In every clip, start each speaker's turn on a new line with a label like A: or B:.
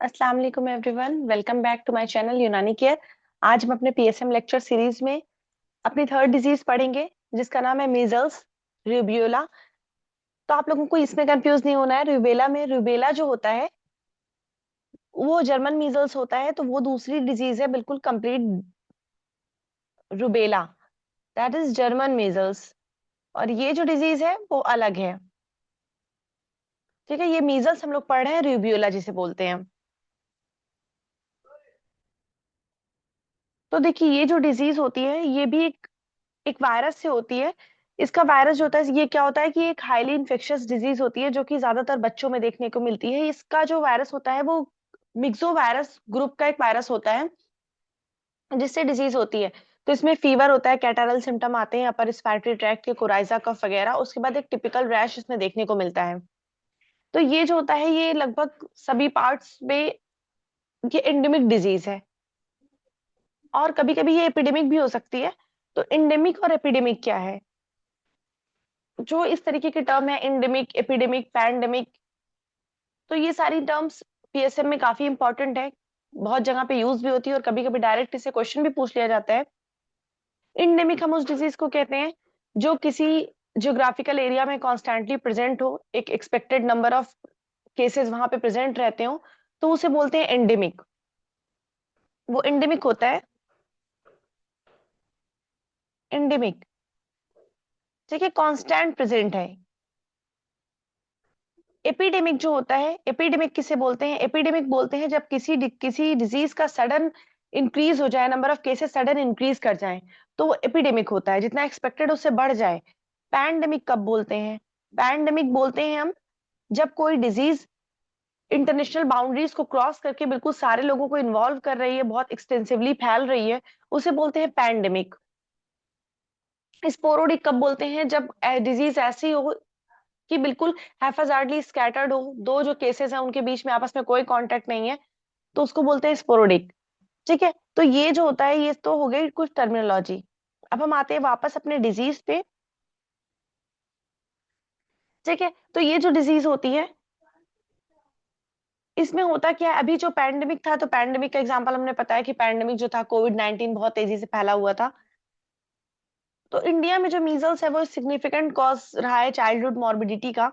A: अस्सलाम वालेकुम everyone, welcome back to my channel Unani care. आज हम अपने पीएसएम लेक्चर सीरीज में अपनी थर्ड डिजीज पढ़ेंगे जिसका नाम है मीजल्स रूबियोला। तो आप लोगों को इसमें कंफ्यूज नहीं होना है। रूबेला में रूबेला जो होता है वो जर्मन मीजल्स होता है, तो वो दूसरी डिजीज है बिल्कुल complete. Rubella that is German measles, और ये जो डिजीज है वो अलग है। ठीक है, ये मीजल्स हम लोग पढ़ रहे हैं, रूबियोला जिसे बोलते हैं। तो देखिए, ये जो डिजीज होती है ये भी एक वायरस से होती है। इसका वायरस जो होता है, ये क्या होता है कि एक हाईली इन्फेक्शियस डिजीज होती है जो कि ज्यादातर बच्चों में देखने को मिलती है। इसका जो वायरस होता है वो मिक्सो वायरस ग्रुप का एक वायरस होता है जिससे डिजीज होती है। तो इसमें फीवर होता है, कैटारल सिम्टम आते हैं, अपर रिस्पायरेटरी ट्रैक्ट के कोराइजा कफ वगैरह। उसके बाद एक टिपिकल रैश इसमें देखने को मिलता है। तो ये जो होता है ये लगभग सभी पार्ट्स में ये एंडेमिक डिजीज है, और कभी कभी ये एपिडेमिक भी हो सकती है। तो एंडेमिक और एपिडेमिक क्या है? जो इस तरीके के टर्म है, एंडेमिक, एपिडेमिक, पैंडेमिक, तो ये सारी टर्म्स पीएसएम में काफी इंपॉर्टेंट है, बहुत जगह पे यूज भी होती है, और कभी कभी डायरेक्ट इसे क्वेश्चन भी पूछ लिया जाता है। एंडेमिक हम उस डिजीज को कहते हैं जो किसी जियोग्राफिकल एरिया में कॉन्स्टेंटली प्रेजेंट हो, एक एक्सपेक्टेड नंबर ऑफ केसेस वहां पे प्रेजेंट रहते हो, तो उसे बोलते हैं एंडेमिक। वो एंडेमिक होता है, एंडेमिक। ठीक है, कांस्टेंट प्रेजेंट है। एपिडेमिक जो होता है, एपिडेमिक किसे बोलते हैं? एपिडेमिक बोलते हैं जब किसी डिजीज का सडन इंक्रीज हो जाए, number of cases sudden increase कर जाए, तो वो एपिडेमिक होता है, जितना एक्सपेक्टेड उससे बढ़ जाए। पैंडेमिक कब बोलते हैं? पैंडेमिक बोलते हैं हम जब कोई डिजीज इंटरनेशनल बाउंड्रीज को क्रॉस करके बिल्कुल सारे लोगों को इन्वॉल्व कर रही है, बहुत एक्सटेंसिवली फैल रही है, उसे बोलते हैं पैंडेमिक। स्पोरोडिक कब बोलते हैं? जब डिजीज ऐसी हो कि बिल्कुल हैफाजार्डली स्कैटर्ड हो, दो जो केसेस हैं उनके बीच में आपस में कोई कांटेक्ट नहीं है, तो उसको बोलते हैं स्पोरोडिक। ठीक है, तो ये जो होता है ये तो हो गई कुछ टर्मिनोलॉजी। अब हम आते हैं वापस अपने डिजीज पे। ठीक है, तो ये जो डिजीज होती है इसमें होता क्या है? अभी जो पैंडेमिक था, तो पैंडेमिक का एग्जांपल हमने पता है कि पैंडेमिक जो था कोविड-19 बहुत तेजी से फैला हुआ था। तो इंडिया में जो मीजल्स है वो सिग्निफिकेंट कॉज रहा है चाइल्डहुड मॉर्बिडिटी का।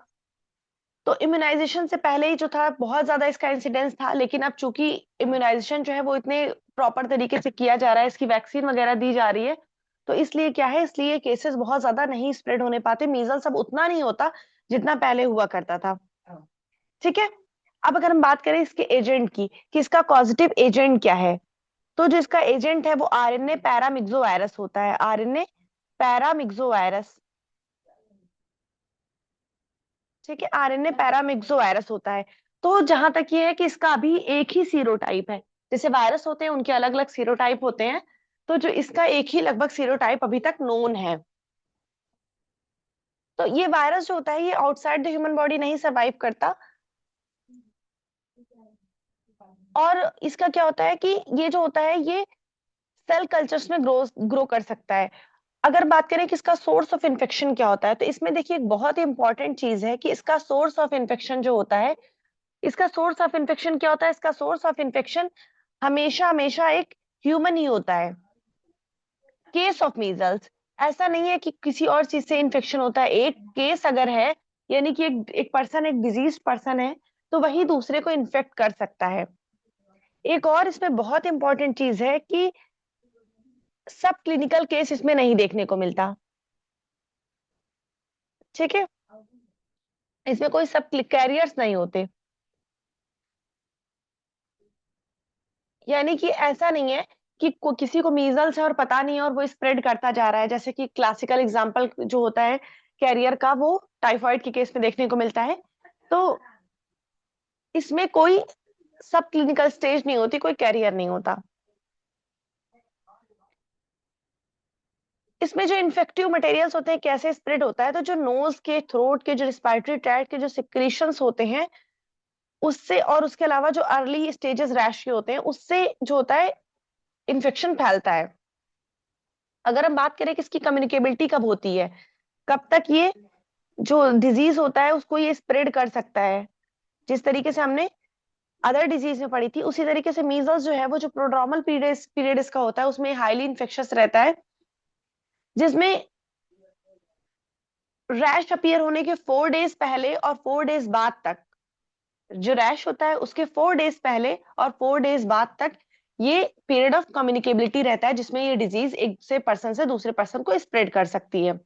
A: तो इम्यूनाइजेशन से पहले ही जो था बहुत ज्यादा इसका इंसिडेंस था, लेकिन अब चूंकि इम्यूनाइजेशन जो है वो इतने प्रॉपर तरीके से किया जा रहा है, इसकी वैक्सीन वगैरह दी जा रही है, तो इसलिए क्या है, इसलिए केसेस बहुत ज्यादा नहीं स्प्रेड होने पाते। मीजल्स अब उतना नहीं होता जितना पहले हुआ करता था। ठीक है, अब अगर हम बात करें इसके एजेंट की कि इसका पॉजिटिव एजेंट क्या है, तो जो इसका एजेंट है वो आरएनए पैरामिक्सो वायरस होता है। RNA paramyxo virus. ठीक है, आरएनए पैरामिक्सो वायरस होता है। तो जहां तक ये है कि इसका अभी एक ही सीरोटाइप है। जैसे वायरस होते हैं उनके अलग अलग सीरोटाइप होते हैं, तो जो इसका एक ही लगभग सीरोटाइप अभी तक नोन है। तो ये वायरस जो होता है ये आउटसाइड द ह्यूमन बॉडी नहीं सरवाइव करता, और इसका क्या होता है कि ये जो होता है ये सेल कल्चर्स में ग्रो ग्रो कर सकता है। अगर बात करें कि इसका सोर्स ऑफ इन्फेक्शन क्या होता है, तो इसमें देखिए एक बहुत ही इंपॉर्टेंट चीज है कि इसका सोर्स ऑफ इन्फेक्शन जो होता है, इसका सोर्स ऑफ इन्फेक्शन क्या होता है? इसका सोर्स ऑफ इन्फेक्शन हमेशा हमेशा एक ह्यूमन ही होता है। केस ऑफ मीजल्स ऐसा नहीं है कि किसी और चीज से इन्फेक्शन होता है। एक केस अगर है, यानी कि एक पर्सन, एक डिजीज पर्सन है, तो वही दूसरे को इन्फेक्ट कर सकता है। एक और इसमें बहुत इंपॉर्टेंट चीज है कि सब क्लिनिकल केस इसमें नहीं देखने को मिलता। ठीक है, इसमें कोई सब कैरियर्स नहीं होते, यानी कि ऐसा नहीं है कि किसी को मीजल्स है और पता नहीं है और वो स्प्रेड करता जा रहा है। जैसे कि क्लासिकल एग्जांपल जो होता है कैरियर का, वो टाइफाइड के केस में देखने को मिलता है। तो इसमें कोई सब क्लिनिकल स्टेज नहीं होती, कोई कैरियर नहीं होता। इसमें जो इन्फेक्टिव मटेरियल्स होते हैं कैसे स्प्रेड होता है, तो जो नोज के, थ्रोट के, जो रिस्पायरेटरी ट्रैक्ट के जो सिक्रीशंस होते हैं उससे, और उसके अलावा जो अर्ली स्टेजेस रैश के होते हैं उससे जो होता है इन्फेक्शन फैलता है। अगर हम बात करें कि इसकी कम्युनिकेबिलिटी कब होती है, कब तक ये जो डिजीज होता है उसको ये स्प्रेड कर सकता है, जिस तरीके से हमने अदर डिजीज में पड़ी थी। उसी तरीके से मीजल्स जो है वो जो प्रोड्रोमल पीरियड पीरियड इसका होता है उसमें हाईली इन्फेक्शस रहता है, जिसमें रैश अपीयर होने के 4 डेज पहले और 4 डेज बाद तक, जो रैश होता है उसके 4 डेज पहले और 4 डेज बाद तक ये पीरियड ऑफ कम्युनिकेबिलिटी रहता है, जिसमें ये डिजीज एक से पर्सन से दूसरे पर्सन को स्प्रेड कर सकती है।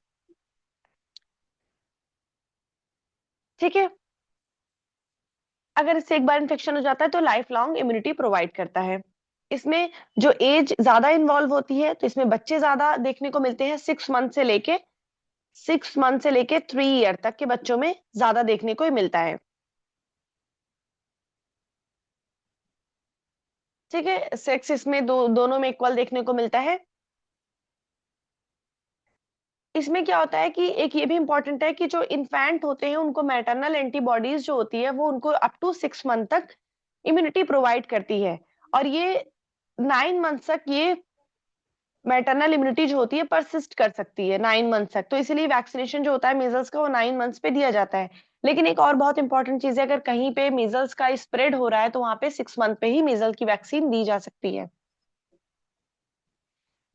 A: ठीक है। अगर इससे एक बार इन्फेक्शन हो जाता है तो लाइफ लॉन्ग इम्यूनिटी प्रोवाइड करता है। इसमें जो एज ज्यादा इन्वॉल्व होती है तो इसमें बच्चे ज्यादा देखने को मिलते हैं, 6 मंथ से लेके 3 ईयर तक के बच्चों में ज्यादा देखने को ही मिलता है। ठीक है, सेक्स इसमें दोनों में इक्वल देखने को मिलता है। इसमें क्या होता है कि एक ये भी इंपॉर्टेंट है कि जो इन्फेंट होते हैं उनको मैटरनल एंटीबॉडीज जो होती है वो उनको अप टू 6 मंथ तक इम्यूनिटी प्रोवाइड करती है, और ये 9 मंथ तक ये मैटरनल इम्यूनिटी जो होती है परसिस्ट कर सकती है 9 मंथ तक। तो इसीलिए वैक्सीनेशन जो होता है मीजल्स का वो 9 मंथ्स पे दिया जाता है। लेकिन एक और बहुत इंपॉर्टेंट चीज है, अगर कहीं पे मीजल्स का स्प्रेड हो रहा है तो वहां पे 6 मंथ पे ही मीजल की वैक्सीन दी जा सकती है।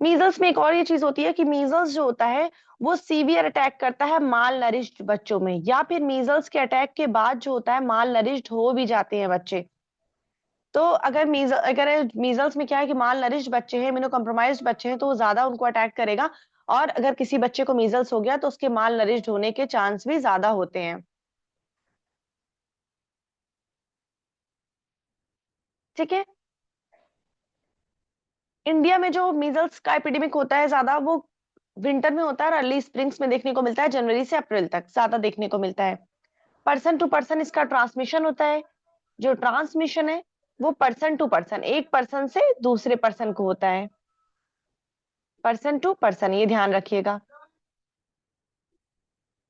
A: मीजल्स में एक और ये चीज होती है कि मीजल्स जो होता है वो सीवियर अटैक करता है माल नरिश्ड बच्चों में, या फिर मीजल्स के अटैक के बाद जो होता है माल नरिश्ड हो भी जाते हैं बच्चे। तो अगर मीजल्स में क्या है कि माल नरिश्ड बच्चे हैं, इम्यूनो कम्प्रोमाइज्ड बच्चे हैं, तो वो ज्यादा उनको अटैक करेगा। और अगर किसी बच्चे को मीजल्स हो गया तो उसके माल नरिश्ड होने के चांस भी ज्यादा होते हैं। ठीक है। इंडिया में जो मीजल्स का एपिडेमिक होता है ज्यादा वो विंटर में होता है और अर्ली स्प्रिंग्स में देखने को मिलता है, जनवरी से अप्रैल तक ज्यादा देखने को मिलता है। पर्सन टू पर्सन इसका ट्रांसमिशन होता है। जो ट्रांसमिशन है वो पर्सन टू पर्सन, एक पर्सन से दूसरे पर्सन को होता है, पर्सन टू पर्सन, ये ध्यान रखिएगा।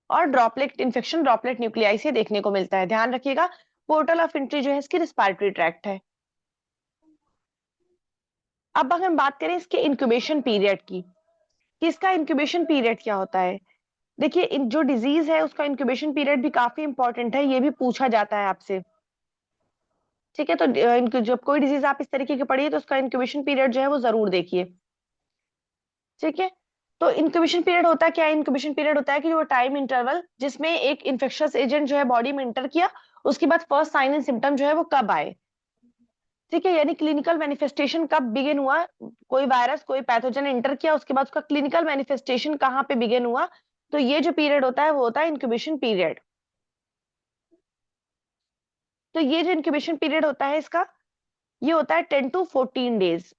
A: और ड्रॉपलेट इन्फेक्शन ड्रॉपलेट न्यूक्लियाई से देखने को मिलता है, ध्यान रखिएगा। पोर्टल ऑफ एंट्री जो है इसकी रिस्पायरेटरी ट्रैक्ट है। अब अगर हम बात करें इसके इंक्यूबेशन पीरियड की, कि इसका इंक्यूबेशन पीरियड क्या होता है। देखिए जो डिजीज है उसका इंक्यूबेशन पीरियड भी काफी इंपॉर्टेंट है, ये भी पूछा जाता है आपसे। ठीक है, तो जब कोई डिजीज आप इस तरीके की पढ़िए तो उसका इंक्यूबेशन पीरियड जो है वो जरूर देखिए। ठीक है। तो इंक्यूबेशन पीरियड होता है क्या, इंक्यूबेशन पीरियड होता है कि वो टाइम इंटरवल जिसमें एक इन्फेक्शियस एजेंट जो है बॉडी में इंटर किया, उसके बाद फर्स्ट साइन एंड सिम्टम जो है वो कब आए। ठीक है, यानी क्लिनिकल मैनिफेस्टेशन कब बिगिन हुआ, कोई वायरस कोई पैथोजन इंटर किया उसके बाद उसका क्लिनिकल मैनिफेस्टेशन कहाँ पे बिगिन हुआ। तो ये जो पीरियड होता है वो होता है इंक्यूबेशन पीरियड। तो ये जो इंक्यूबेशन पीरियड होता है इसका, ये होता है 10 to 14 डेज।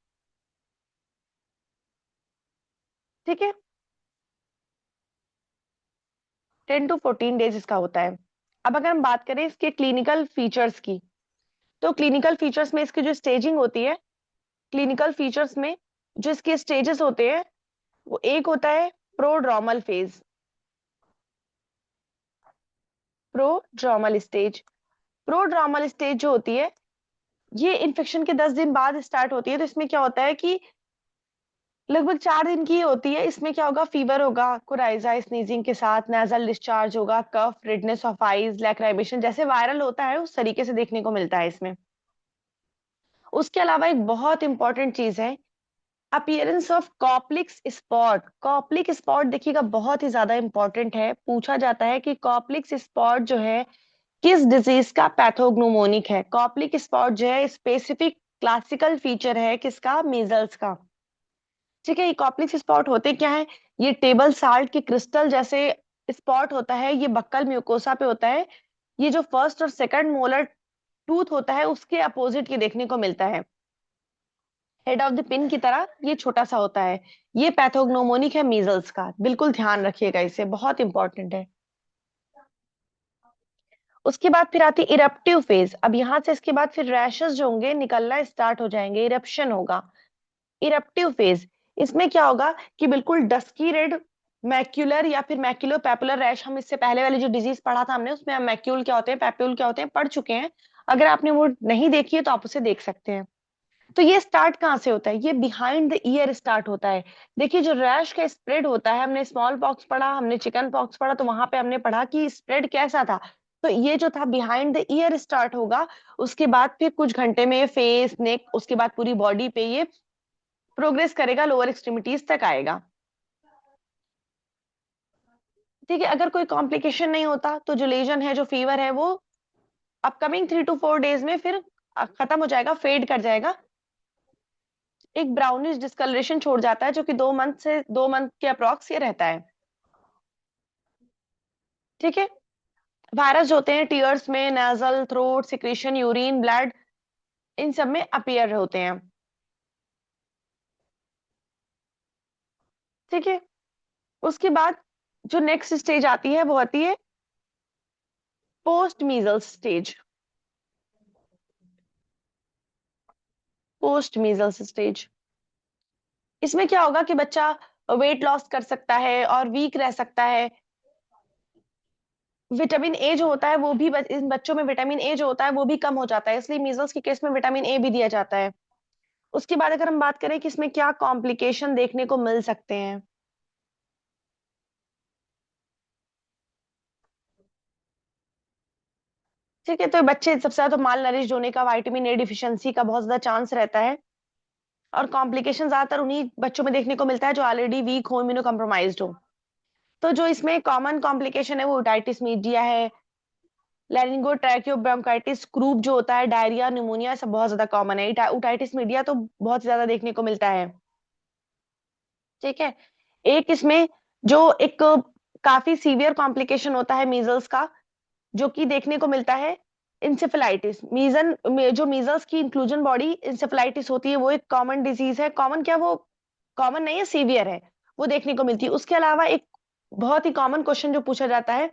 A: ठीक है, 10 to 14 डेज इसका होता है। अब अगर हम बात करें इसके क्लिनिकल फीचर्स की, तो क्लिनिकल फीचर्स में इसकी जो स्टेजिंग होती है, क्लिनिकल फीचर्स में जो इसके स्टेजेस होते हैं वो एक होता है prodromal phase, prodromal stage. Prodromal stage जो होती है ये इन्फेक्शन के 10 दिन बाद स्टार्ट होती है। तो इसमें क्या होता है कि लगभग 4 दिन की होती है। इसमें क्या होगा, फीवर होगा, कोराइजा स्नीजिंग के साथ, नेजल डिस्चार्ज होगा, कफ, रेडनेस ऑफ आईज, लैक्राइमेशन, जैसे वायरल होता है उस तरीके से देखने को मिलता है इसमें। उसके अलावा एक बहुत इंपॉर्टेंट चीज है, appearance of कॉप्लिक्स spot. Koplik spot देखिएगा बहुत ही ज्यादा इंपॉर्टेंट है, पूछा जाता है कि कॉप्लिक्स स्पॉट जो है किस डिजीज का पैथोग्नोमोनिक है। कॉप्लिक स्पॉट जो है स्पेसिफिक क्लासिकल फीचर है किसका, मीजल्स का। ठीक है, ये कॉप्लिक्स स्पॉट होते क्या है, ये टेबल साल्ट के क्रिस्टल जैसे स्पॉट होता है, ये बक्कल म्यूकोसा पे होता है। ये जो फर्स्ट और सेकंड मोलर टूथ होता है उसके अपोजिट ये देखने को मिलता है, हेड ऑफ द पिन की तरह ये छोटा सा होता है। ये पैथोग्नोमोनिक है मीजल्स का, बिल्कुल ध्यान रखिएगा, इसे बहुत इंपॉर्टेंट है। उसके बाद फिर आती इरप्टिव फेज। अब यहाँ से इसके बाद फिर रैशेस जो होंगे निकलना स्टार्ट हो जाएंगे, इरप्शन होगा। इरप्टिव फेज, इसमें क्या होगा कि बिल्कुल डस्की रेड मैक्यूलर या फिर मैक्यूलो पैपुलर रैश, हम इससे पहले वाली जो डिजीज पढ़ा था हमने उसमें हम मैक्यूल क्या होते हैं पैप्यूल क्या होते हैं पढ़ चुके हैं। अगर आपने वो नहीं देखी है तो आप उसे देख सकते हैं। तो ये स्टार्ट कहाँ से होता है, ये बिहाइंड द ईयर स्टार्ट होता है। देखिए जो रैश का स्प्रेड होता है, हमने स्मॉल पॉक्स पढ़ा, हमने चिकन पॉक्स पढ़ा, तो वहां पे हमने पढ़ा कि स्प्रेड कैसा था, तो ये जो था बिहाइंड द ईयर स्टार्ट होगा, उसके बाद फिर कुछ घंटे में फेस, नेक, उसके बाद पूरी बॉडी पे ये प्रोग्रेस करेगा, लोअर एक्सट्रीमिटीज तक आएगा। ठीक है, अगर कोई कॉम्प्लिकेशन नहीं होता तो जो लेजन है, जो फीवर है, वो अपकमिंग 3 to 4 डेज में फिर खत्म हो जाएगा, फेड कर जाएगा, एक ब्राउनिश डिस्कलरेशन छोड़ जाता है, जो कि 2 मंथ के अप्रॉक्स ये रहता है। ठीक है, वायरस जो होते हैं टीयर्स में, nasal, throat, secretion, urine, blood, इन सब में अपीयर होते हैं। ठीक है, उसके बाद जो नेक्स्ट स्टेज आती है वो आती है post measles stage. Post measles stage, इसमें क्या होगा कि बच्चा वेट लॉस कर सकता है और वीक रह सकता है। विटामिन ए जो होता है वो भी इन बच्चों में विटामिन ए जो होता है वो भी कम हो जाता है, इसलिए मीजल्स के केस में विटामिन ए भी दिया जाता है। उसके बाद अगर हम बात करें कि इसमें क्या कॉम्प्लिकेशन देखने को मिल सकते हैं। ठीक है, तो बच्चे सबसे ज्यादा तो माल नरिश होने का, विटामिन ए डिफिशियंसी का बहुत ज्यादा चांस रहता है। और कॉम्प्लिकेशन ज्यादातर उन्हीं बच्चों में देखने को मिलता है जो ऑलरेडी वीक हो, इम्यूनो कम्प्रोमाइज्ड हो। तो जो इसमें कॉमन कॉम्प्लिकेशन है वो ओटाइटिस मीडिया है, लैरिंगोट्रैकियोब्रोंकाइटिस, क्रूप जो होता है, डायरिया, निमोनिया, सब बहुत ज्यादा कॉमन है। ओटाइटिस मीडिया तो बहुत ज्यादा देखने को मिलता है। ठीक है, एक इसमें जो एक काफी सीवियर कॉम्प्लिकेशन होता है मीजल्स का, जो कि देखने को मिलता है, इंसेफेलाइटिस। जो मीजल्स की इंक्लूजन बॉडी इंसेफेलाइटिस होती है, वो एक कॉमन डिजीज है। कॉमन क्या, वो कॉमन नहीं है, सीवियर है, वो देखने को मिलती है। उसके अलावा एक बहुत ही कॉमन क्वेश्चन जो पूछा जाता है,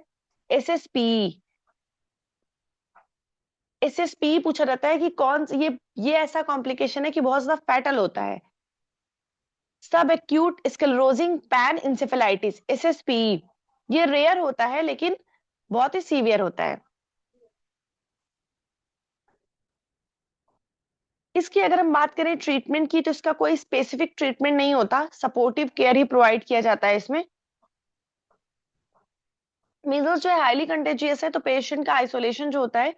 A: एसएसपी। एसएसपी पूछा जाता है कि ये ऐसा कॉम्प्लिकेशन है कि बहुत ज्यादा फैटल होता है। सब acute sclerosing pan encephalitis, SSP, ये रेयर होता है लेकिन बहुत ही सीवियर होता है। इसकी अगर हम बात करें ट्रीटमेंट की, तो इसका कोई स्पेसिफिक ट्रीटमेंट नहीं होता, सपोर्टिव केयर ही प्रोवाइड किया जाता है इसमें। मीजल्स जो है हाईली कंटेजियस है, तो पेशेंट का आइसोलेशन जो होता है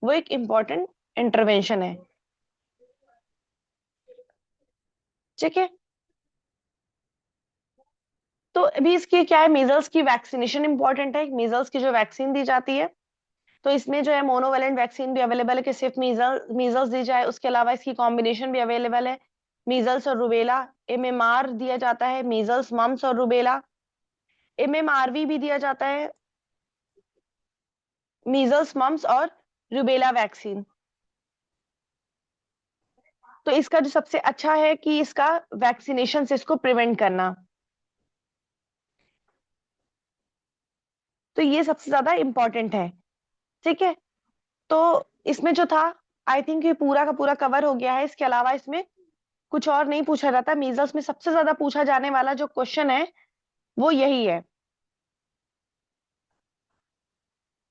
A: वो एक इम्पॉर्टेंट इंटरवेंशन है। ठीक है, तो अभी इसकी क्या है, मीजल्स की वैक्सीनेशन इंपॉर्टेंट है। मीजल्स की जो वैक्सीन दी जाती है, तो इसमें जो है मोनोवेलेंट वैक्सीन भी अवेलेबल है कि सिर्फ मीजल्स दी जाए, उसके अलावा इसकी कॉम्बिनेशन भी अवेलेबल है, मीजल्स और रुबेला। एमएमआर दिया जाता है, मीजल्स, मम्स और रुबेला। एमएमआरवी भी दिया जाता है, मीजल्स, मम्स और रुबेला वैक्सीन। तो इसका जो सबसे अच्छा है कि इसका वैक्सीनेशन से इसको प्रिवेंट करना, तो ये सबसे ज्यादा इंपॉर्टेंट है। ठीक है, तो इसमें जो था, आई थिंक ये पूरा का पूरा कवर हो गया है। इसके अलावा इसमें कुछ और नहीं पूछा जाता। मीजल्स में सबसे ज्यादा पूछा जाने वाला जो क्वेश्चन है वो यही है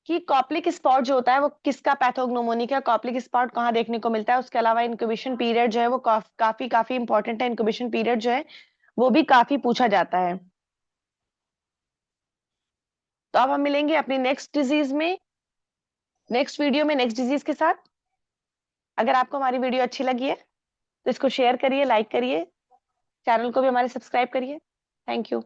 A: कि कॉप्लिक स्पॉट जो होता है वो किसका पैथोग्नोमोनिक है, कॉप्लिक स्पॉट कहाँ देखने को मिलता है। उसके अलावा इंक्यूबेशन पीरियड जो है वो काफी काफी इंपॉर्टेंट है, इंक्यूबेशन पीरियड जो है वो भी काफी पूछा जाता है। तो अब हम मिलेंगे अपनी नेक्स्ट डिजीज में, नेक्स्ट वीडियो में, नेक्स्ट डिजीज के साथ। अगर आपको हमारी वीडियो अच्छी लगी है तो इसको शेयर करिए, लाइक करिए, चैनल को भी हमारे सब्सक्राइब करिए। Thank you.